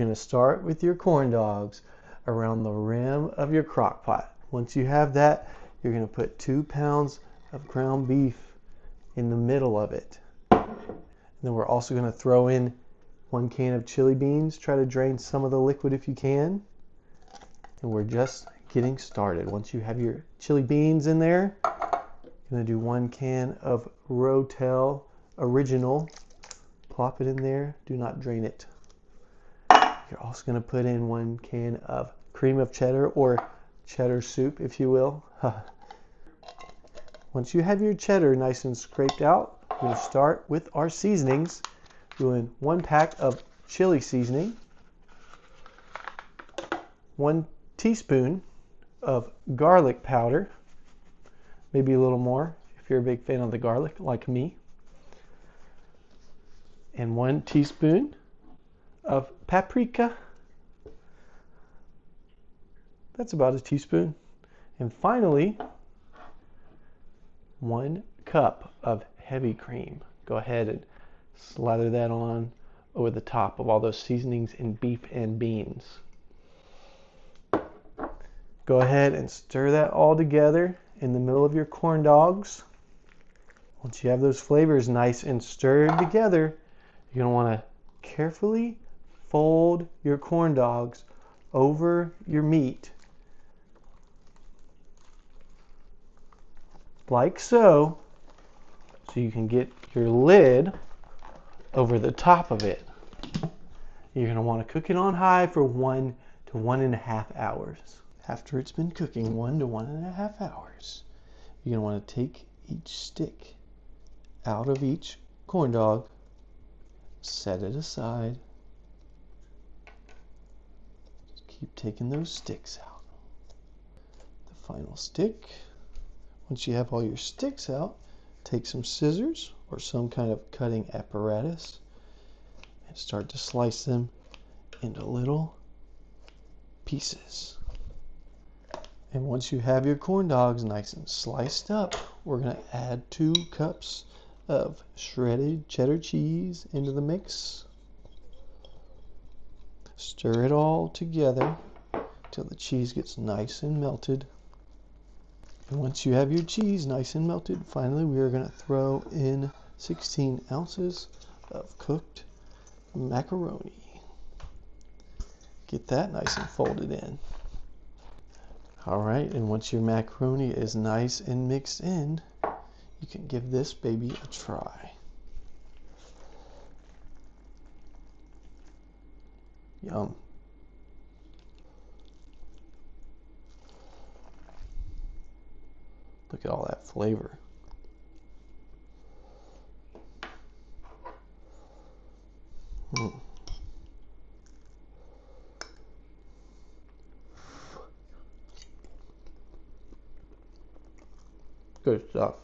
You're going to start with your corn dogs around the rim of your crock pot. Once you have that, you're going to put 2 pounds of ground beef in the middle of it. And then we're also going to throw in 1 can of chili beans. Try to drain some of the liquid if you can. And we're just getting started. Once you have your chili beans in there, you're going to do 1 can of Rotel Original. Plop it in there. Do not drain it. You're also going to put in 1 can of cream of cheddar, or cheddar soup if you will. Once you have your cheddar nice and scraped out, we're going to start with our seasonings. Doing 1 pack of chili seasoning, 1 teaspoon of garlic powder, maybe a little more if you're a big fan of the garlic like me, and 1 teaspoon of paprika. That's about a teaspoon. And finally, 1 cup of heavy cream. Go ahead and slather that on over the top of all those seasonings in beef and beans. Go ahead and stir that all together in the middle of your corn dogs. Once you have those flavors nice and stirred together, you're going to want to carefully fold your corn dogs over your meat, like so you can get your lid over the top of it. You're going to want to cook it on high for 1 to 1.5 hours. After it's been cooking 1 to 1.5 hours, you're going to want to take each stick out of each corn dog, set it aside. Just keep taking those sticks out. The final stick. Once you have all your sticks out, take some scissors or some kind of cutting apparatus and start to slice them into little pieces. And once you have your corn dogs nice and sliced up, we're going to add 2 cups of shredded cheddar cheese into the mix. Stir it all together until the cheese gets nice and melted. And once you have your cheese nice and melted, finally we are going to throw in 16 ounces of cooked macaroni. Get that nice and folded in. Alright, and once your macaroni is nice and mixed in, you can give this baby a try. Yum. Look at all that flavor. Good stuff.